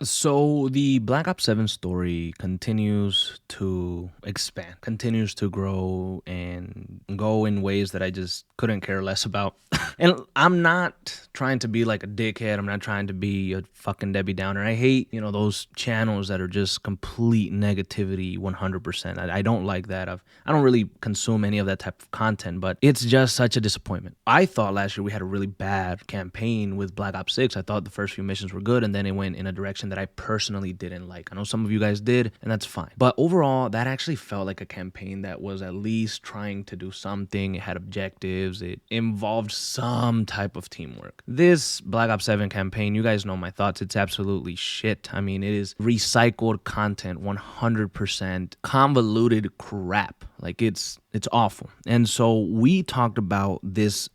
So the Black Ops 7 story continues to expand, continues to grow and go in ways that I just couldn't care less about. And I'm not trying to be like a dickhead. I'm not trying to be a fucking Debbie Downer. I hate, those channels that are just complete negativity 100%. I don't like that. I don't really consume any of that type of content, but it's just such a disappointment. I thought last year we had a really bad campaign with Black Ops 6. I thought the first few missions were good, and then it went in a direction that I personally didn't like. I know some of you guys did, and that's fine. But overall, that actually felt like a campaign that was at least trying to do something. It had objectives. It involved some type of teamwork. This Black Ops 7 campaign, you guys know my thoughts. It's absolutely shit. I mean, it is recycled content, 100% convoluted crap. Like it's awful. And so we talked about this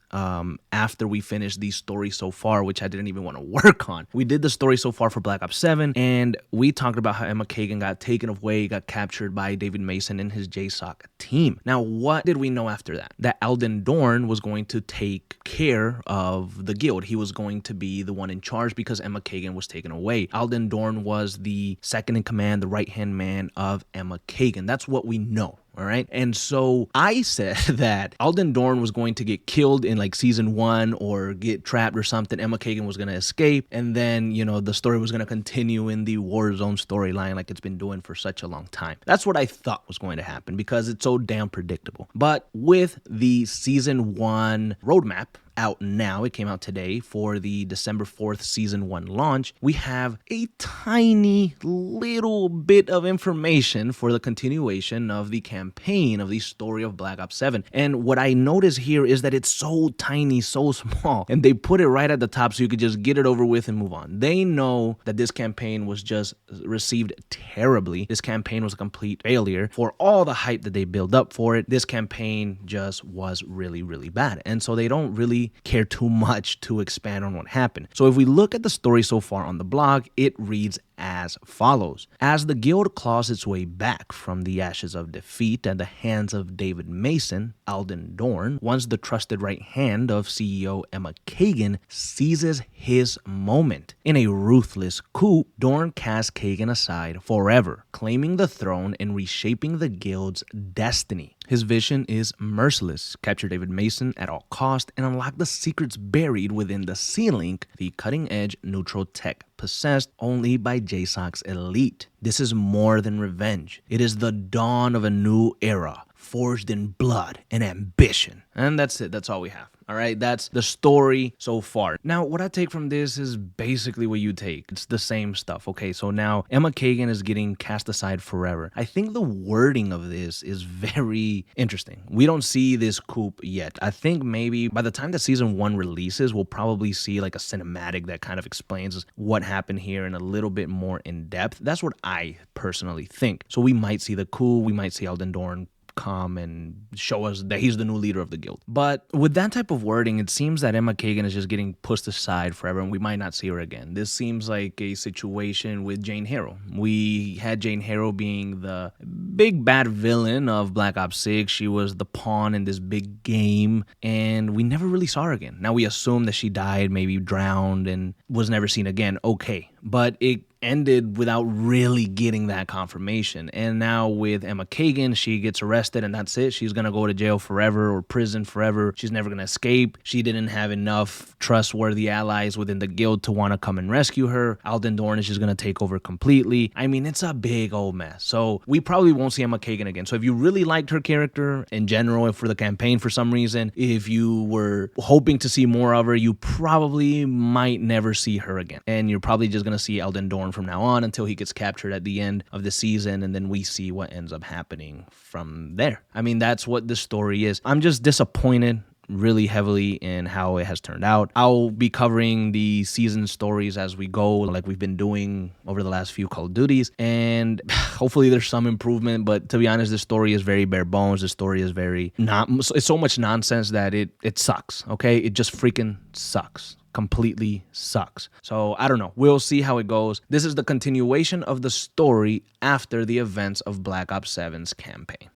after we finished the story so far, which I didn't even want to work on. We did the story so far for Black Ops 7, and we talked about how Emma Kagan got taken away, got captured by David Mason and his JSOC team. Now, what did we know after that? That Alden Dorn was going to take care of the guild. He was going to be the one in charge because Emma Kagan was taken away. Alden Dorn was the second in command, the right-hand man of Emma Kagan. That's what we know. All right. And so I said that Alden Dorn was going to get killed in like season 1 or get trapped or something. Emma Kagan was going to escape. And then, the story was going to continue in the Warzone storyline like it's been doing for such a long time. That's what I thought was going to happen because it's so damn predictable. But with the season 1 roadmap out now, it came out today for the December 4th season 1 launch, we have a tiny little bit of information for the continuation of the campaign of the story of Black Ops 7. And what I notice here is that it's so tiny, so small, and they put it right at the top so you could just get it over with and move on. They know that this campaign was just received terribly. This campaign was a complete failure. For all the hype that they built up for it, this campaign just was really, really bad. And so they don't really care too much to expand on what happened. So if we look at the story so far on the blog, it reads as follows. As the guild claws its way back from the ashes of defeat at the hands of David Mason, Alden Dorn, once the trusted right hand of CEO Emma Kagan, seizes his moment. In a ruthless coup, Dorn casts Kagan aside forever, claiming the throne and reshaping the guild's destiny. His vision is merciless: capture David Mason at all cost and unlock the secrets buried within the C-Link, the cutting-edge neutral tech possessed only by JSOC's elite. This is more than revenge. It is the dawn of a new era, forged in blood and ambition. And that's it. That's all we have. All right, that's the story so far. Now, what I take from this is basically what you take. It's the same stuff. Okay, so now Emma Kagan is getting cast aside forever. I think the wording of this is very interesting. We don't see this coup yet. I think maybe by the time that season 1 releases, we'll probably see like a cinematic that kind of explains what happened here in a little bit more in depth. That's what I personally think. So we might see the coup. We might see Alden Dorn come and show us that he's the new leader of the guild. But with that type of wording, it seems that Emma Kagan is just getting pushed aside forever and we might not see her again. This seems like a situation with Jane Harrow. We had Jane Harrow being the big bad villain of Black Ops 6. She was the pawn in this big game and we never really saw her again. Now we assume that she died, maybe drowned and was never seen again. Okay, but it ended without really getting that confirmation. And now with Emma Kagan, she gets arrested and that's it. She's going to go to jail forever or prison forever. She's never going to escape. She didn't have enough trustworthy allies within the guild to want to come and rescue her. Alden Dorn is just going to take over completely. I mean, it's a big old mess. So we probably won't see Emma Kagan again. So if you really liked her character in general, for the campaign for some reason, if you were hoping to see more of her, you probably might never see her again. And you're probably just going to see Alden Dorn from now on until he gets captured at the end of the season, and then we see what ends up happening from there. I mean, that's what the story is. I'm just disappointed really heavily in how it has turned out. I'll be covering the season stories as we go, like we've been doing over the last few Call of Duties, and hopefully there's some improvement. But to be honest, this story is very bare bones. The story is it's so much nonsense that it sucks. Okay, it just freaking sucks. Completely sucks. So I don't know. We'll see how it goes. This is the continuation of the story after the events of Black Ops 7's campaign.